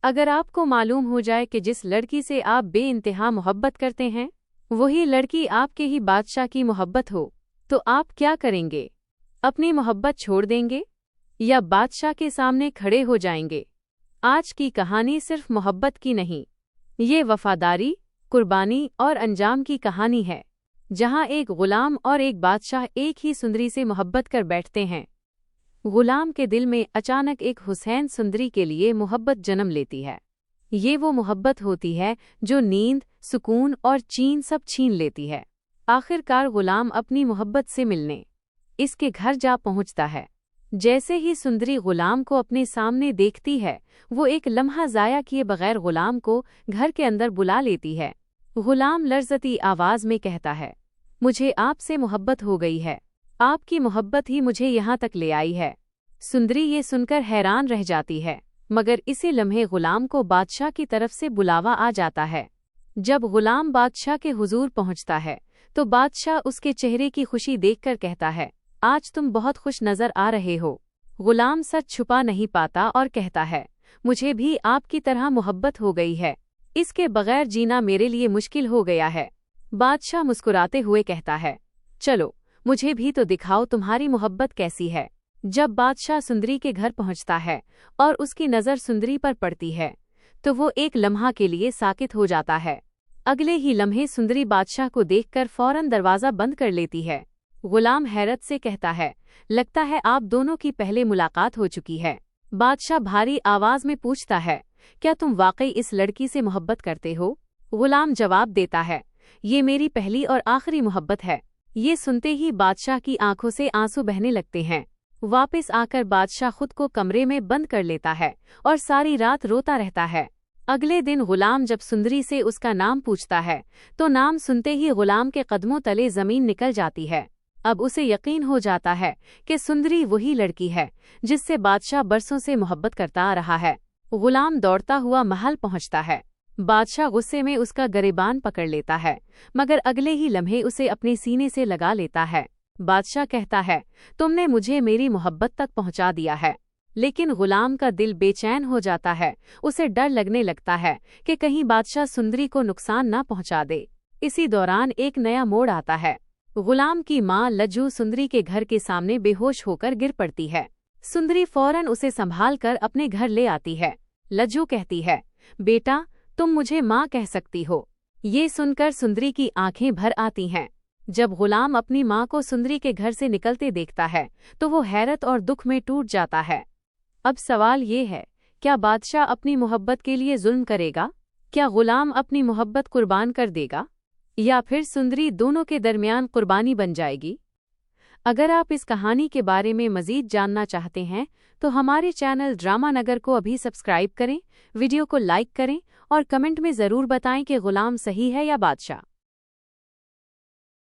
अगर आपको मालूम हो जाए कि जिस लड़की से आप बेइंतहा मोहब्बत करते हैं वही लड़की आपके ही बादशाह की मोहब्बत हो, तो आप क्या करेंगे? अपनी मोहब्बत छोड़ देंगे या बादशाह के सामने खड़े हो जाएंगे? आज की कहानी सिर्फ मोहब्बत की नहीं, ये वफादारी, कुर्बानी और अंजाम की कहानी है, जहां एक गुलाम और एक बादशाह एक ही सुंदरी से मोहब्बत कर बैठते हैं। गुलाम के दिल में अचानक एक हुसैन सुंदरी के लिए मोहब्बत जन्म लेती है। ये वो मोहब्बत होती है जो नींद, सुकून और चैन सब छीन लेती है। आखिरकार गुलाम अपनी मोहब्बत से मिलने इसके घर जा पहुंचता है। जैसे ही सुंदरी गुलाम को अपने सामने देखती है, वो एक लम्हा ज़ाया किए बगैर गुलाम को घर के अंदर बुला लेती है। गुलाम लर्ज़ती आवाज़ में कहता है, मुझे आपसे मोहब्बत हो गई है, आपकी मोहब्बत ही मुझे यहाँ तक ले आई है। सुंदरी ये सुनकर हैरान रह जाती है, मगर इसी लम्हे गुलाम को बादशाह की तरफ से बुलावा आ जाता है। जब गुलाम बादशाह के हुजूर पहुँचता है तो बादशाह उसके चेहरे की खुशी देखकर कहता है, आज तुम बहुत खुश नजर आ रहे हो। गुलाम सच छुपा नहीं पाता और कहता है, मुझे भी आपकी तरह मोहब्बत हो गई है, इसके बगैर जीना मेरे लिए मुश्किल हो गया है। बादशाह मुस्कुराते हुए कहता है, चलो मुझे भी तो दिखाओ तुम्हारी मोहब्बत कैसी है। जब बादशाह सुंदरी के घर पहुंचता है और उसकी नज़र सुंदरी पर पड़ती है तो वो एक लम्हा के लिए साकित हो जाता है। अगले ही लम्हे सुंदरी बादशाह को देखकर फौरन दरवाज़ा बंद कर लेती है। गुलाम हैरत से कहता है, लगता है आप दोनों की पहले मुलाकात हो चुकी है। बादशाह भारी आवाज़ में पूछता है, क्या तुम वाकई इस लड़की से मोहब्बत करते हो? गुलाम जवाब देता है, ये मेरी पहली और आखिरी मोहब्बत है। ये सुनते ही बादशाह की आंखों से आंसू बहने लगते हैं। वापस आकर बादशाह खुद को कमरे में बंद कर लेता है और सारी रात रोता रहता है। अगले दिन गुलाम जब सुंदरी से उसका नाम पूछता है तो नाम सुनते ही गुलाम के कदमों तले जमीन निकल जाती है। अब उसे यकीन हो जाता है कि सुंदरी वही लड़की है जिससे बादशाह बरसों से मोहब्बत करता आ रहा है। गुलाम दौड़ता हुआ महल पहुंचता है। बादशाह गुस्से में उसका गिरेबान पकड़ लेता है, मगर अगले ही लम्हे उसे अपने सीने से लगा लेता है। बादशाह कहता है, तुमने मुझे मेरी मोहब्बत तक पहुंचा दिया है। लेकिन गुलाम का दिल बेचैन हो जाता है। उसे डर लगने लगता है कि कहीं बादशाह सुंदरी को नुकसान न पहुंचा दे। इसी दौरान एक नया मोड़ आता है। गुलाम की माँ लज्जू सुंदरी के घर के सामने बेहोश होकर गिर पड़ती है। सुंदरी फौरन उसे संभाल कर अपने घर ले आती है। लज्जू कहती है, बेटा तुम मुझे माँ कह सकती हो। ये सुनकर सुंदरी की आंखें भर आती हैं। जब गुलाम अपनी माँ को सुंदरी के घर से निकलते देखता है तो वो हैरत और दुख में टूट जाता है। अब सवाल ये है, क्या बादशाह अपनी मोहब्बत के लिए जुल्म करेगा? क्या गुलाम अपनी मोहब्बत कुर्बान कर देगा, या फिर सुंदरी दोनों के दरमियान कुर्बानी बन जाएगी? अगर आप इस कहानी के बारे में मज़ीद जानना चाहते हैं तो हमारे चैनल ड्रामा नगर को अभी सब्सक्राइब करें, वीडियो को लाइक करें और कमेंट में ज़रूर बताएं कि गुलाम सही है या बादशाह।